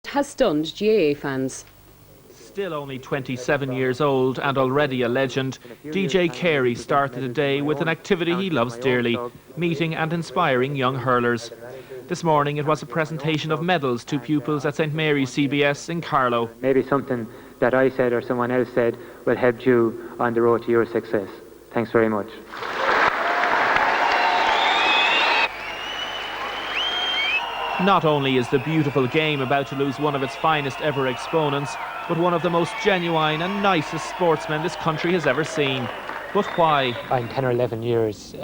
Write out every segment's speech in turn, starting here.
has stunned GAA fans. Still only 27 years old and already a legend, DJ Carey started the day with an activity he loves dearly, meeting and inspiring young hurlers. This morning it was a presentation of medals to pupils at St Mary's CBS in Carlow. Maybe something that I said or someone else said will help you on the road to your success. Thanks very much. Not only is the beautiful game about to lose one of its finest ever exponents, but one of the most genuine and nicest sportsmen this country has ever seen. But why? I'm 10 or 11 years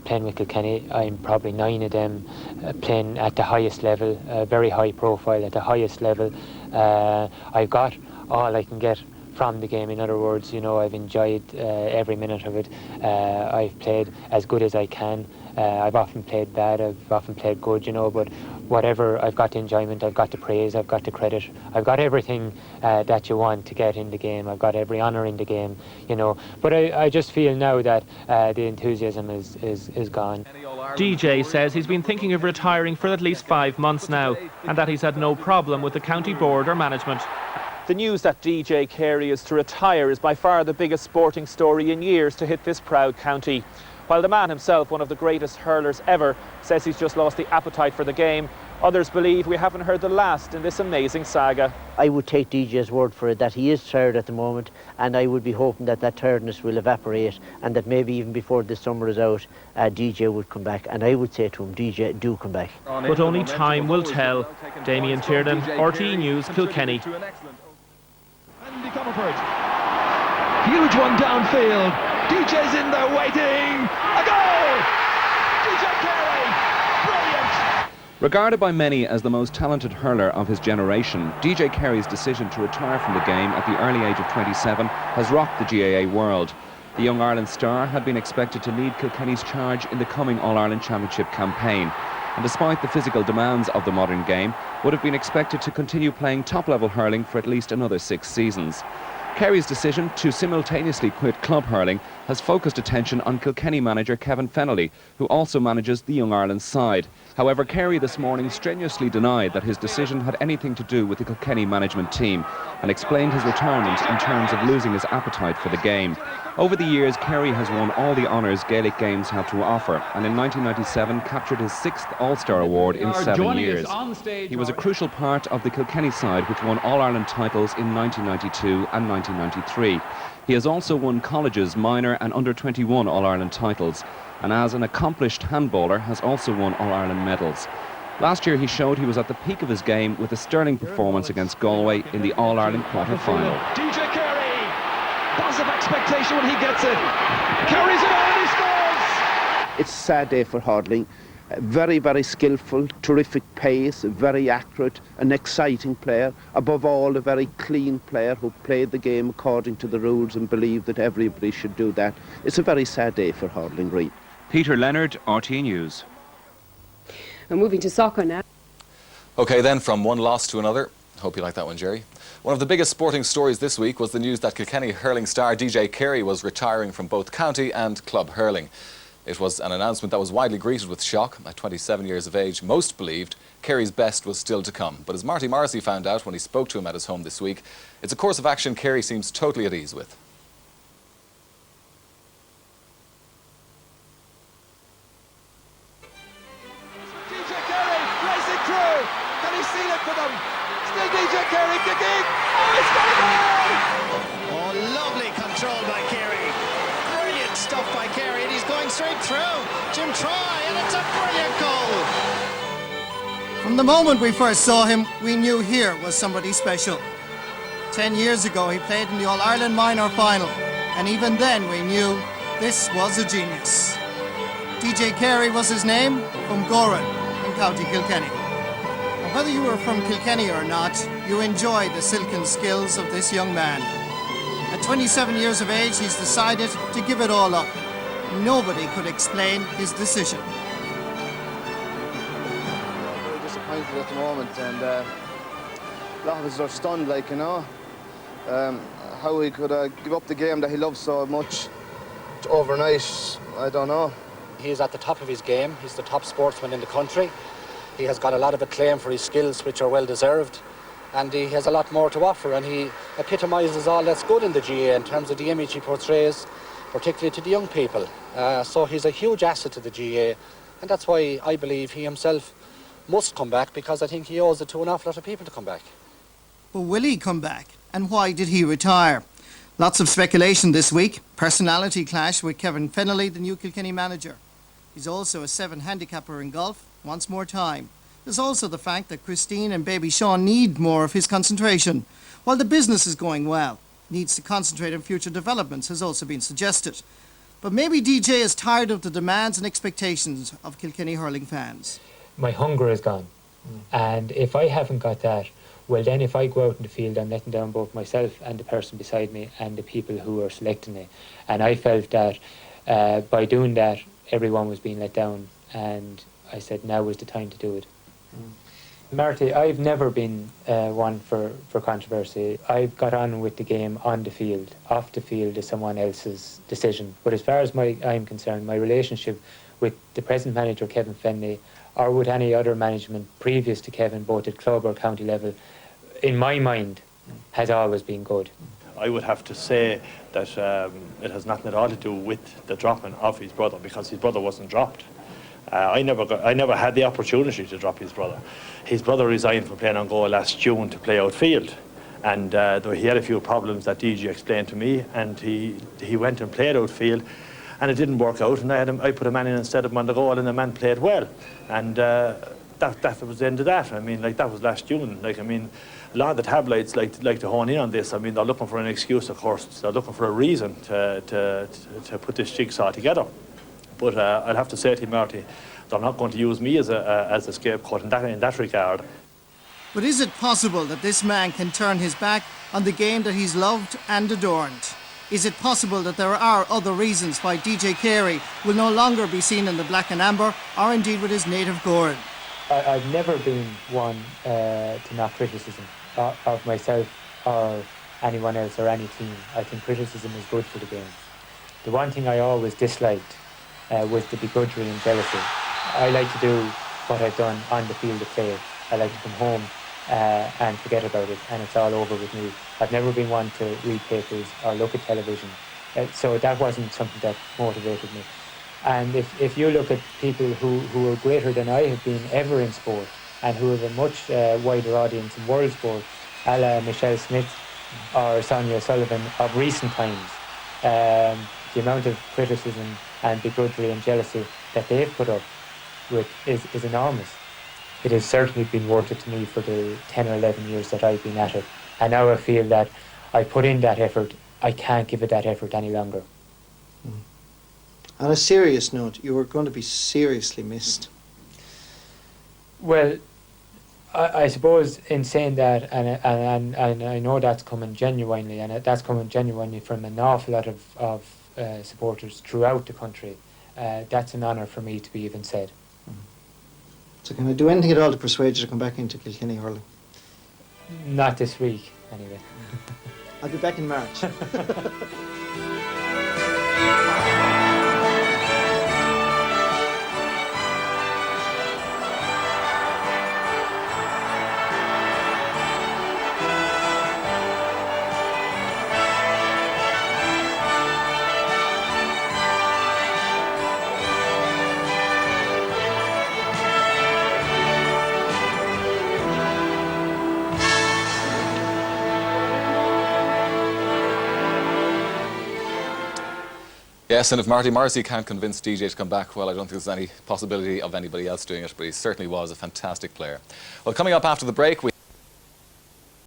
playing with Kilkenny. I'm probably 9 of them playing at the highest level, very high profile at the highest level. I've got all I can get from the game. In other words, you know, I've enjoyed every minute of it. I've played as good as I can. I've often played bad, I've often played good, you know, but whatever, I've got the enjoyment, I've got the praise, I've got the credit, I've got everything that you want to get in the game. I've got every honour in the game, you know. But I just feel now that the enthusiasm is gone. DJ says he's been thinking of retiring for at least 5 months now, and that he's had no problem with the county board or management. The news that DJ Carey is to retire is by far the biggest sporting story in years to hit this proud county. While the man himself, one of the greatest hurlers ever, says he's just lost the appetite for the game, others believe we haven't heard the last in this amazing saga. I would take DJ's word for it that he is tired at the moment, and I would be hoping that that tiredness will evaporate and that maybe even before this summer is out, DJ would come back. And I would say to him, DJ, do come back. But only time will tell. Damien Tiernan, RTE News, Kilkenny. Huge one downfield. DJ's in there waiting. A goal! DJ Carey, brilliant! Regarded by many as the most talented hurler of his generation, DJ Carey's decision to retire from the game at the early age of 27 has rocked the GAA world. The young Ireland star had been expected to lead Kilkenny's charge in the coming All-Ireland Championship campaign, and despite the physical demands of the modern game, would have been expected to continue playing top-level hurling for at least another 6 seasons. Carey's decision to simultaneously quit club hurling has focused attention on Kilkenny manager Kevin Fennelly, who also manages the Young Ireland side. However, Carey this morning strenuously denied that his decision had anything to do with the Kilkenny management team and explained his retirement in terms of losing his appetite for the game. Over the years, Carey has won all the honours Gaelic games have to offer, and in 1997 captured his 6th All-Star award in 7 years. He was a crucial part of the Kilkenny side, which won All-Ireland titles in 1992 and 1993. He has also won colleges, minor and under-21 All-Ireland titles, and as an accomplished handballer has also won All-Ireland medals. Last year he showed he was at the peak of his game with a sterling performance against Galway in the All-Ireland quarter-final. DJ Carey! Buzz of expectation when he gets it. Carries it on and he scores! It's a sad day for hurling. Very, very skillful, terrific pace, very accurate, an exciting player. Above all, a very clean player who played the game according to the rules and believed that everybody should do that. It's a very sad day for hurling, really. Peter Leonard, RTE News. And moving to soccer now. OK, then from one loss to another. Hope you like that one, Jerry. One of the biggest sporting stories this week was the news that Kilkenny hurling star DJ Carey was retiring from both county and club hurling. It was an announcement that was widely greeted with shock. At 27 years of age, most believed Carey's best was still to come. But as Marty Morrissey found out when he spoke to him at his home this week, it's a course of action Carey seems totally at ease with. DJ Carey racing through. Can he seal it for them? Still DJ Carey kicking. Oh, it's got a goal! Oh, lovely control by Carey. Brilliant stuff by Carey, and he's going straight through. Jim Troy, and it's a brilliant goal. From the moment we first saw him, we knew here was somebody special. 10 years ago, he played in the All-Ireland minor final, and even then we knew this was a genius. DJ Carey was his name, from Goran in County Kilkenny. And whether you were from Kilkenny or not, you enjoy the silken skills of this young man. At 27 years of age, he's decided to give it all up. Nobody could explain his decision. Very disappointed at the moment, and a lot of us are stunned, like, you know, how he could give up the game that he loves so much overnight. I don't know. He is at the top of his game. He's the top sportsman in the country. He has got a lot of acclaim for his skills, which are well deserved. and he has a lot more to offer, and he epitomises all that's good in the GAA in terms of the image he portrays, particularly to the young people. So he's a huge asset to the GAA, and that's why I believe he himself must come back, because I think he owes it to an awful lot of people to come back. But will he come back? And why did he retire? Lots of speculation this week. Personality clash with Kevin Fennelly, the new Kilkenny manager. He's also a 7 handicapper in golf, wants more time. There's also the fact that Christine and baby Sean need more of his concentration. While the business is going well, needs to concentrate on future developments has also been suggested. But maybe DJ is tired of the demands and expectations of Kilkenny hurling fans. My hunger is gone. And if I haven't got that, well then if I go out in the field, I'm letting down both myself and the person beside me and the people who are selecting me. And I felt that by doing that, everyone was being let down, and I said now was the time to do it. Marty, I've never been one for controversy. I've got on with the game on the field. Off the field is someone else's decision. But as far as I'm concerned, my relationship with the present manager, Kevin Fennelly, or with any other management previous to Kevin, both at club or county level, in my mind, has always been good. I would have to say that it has nothing at all to do with the dropping of his brother, because his brother wasn't dropped. I never had the opportunity to drop his brother. His brother resigned from playing on goal last June to play outfield, and he had a few problems that DJ explained to me, and he went and played outfield, and it didn't work out, and I put a man in instead of him on the goal, and the man played well, and that was the end of that. I mean, like, that was last June. Like, I mean, a lot of the tabloids like to hone in on this. I mean, they're looking for an excuse, of course. They're looking for a reason to put this jigsaw together. But I'll have to say to you, Marty, they're not going to use me as a scapegoat in that regard. But is it possible that this man can turn his back on the game that he's loved and adorned? Is it possible that there are other reasons why DJ Carey will no longer be seen in the black and amber, or indeed with his native gourd? I've never been one to knock criticism of myself or anyone else or any team. I think criticism is good for the game. The one thing I always disliked was the begrudgery and jealousy. I like to do what I've done on the field of play. I like to come home and forget about it, and it's all over with me. I've never been one to read papers or look at television, so that wasn't something that motivated me. And if you look at people who are greater than I have been ever in sport, and who have a much wider audience in world sport, a la Michelle Smith or Sonia O'Sullivan of recent times, the amount of criticism and begrudgery and jealousy that they've put up with is enormous. It has certainly been worth it to me for the 10 or 11 years that I've been at it. And now I feel that I put in that effort, I can't give it that effort any longer. On a serious note, you are going to be seriously missed. Well, I suppose in saying that, and I know that's coming genuinely, and that's coming genuinely from an awful lot of supporters throughout the country, that's an honour for me to be even said. So can I do anything at all to persuade you to come back into Kilkenny hurling? Not this week, anyway. I'll be back in March. Yes, and if Marty Morrissey can't convince DJ to come back, well, I don't think there's any possibility of anybody else doing it, but he certainly was a fantastic player. Well, coming up after the break,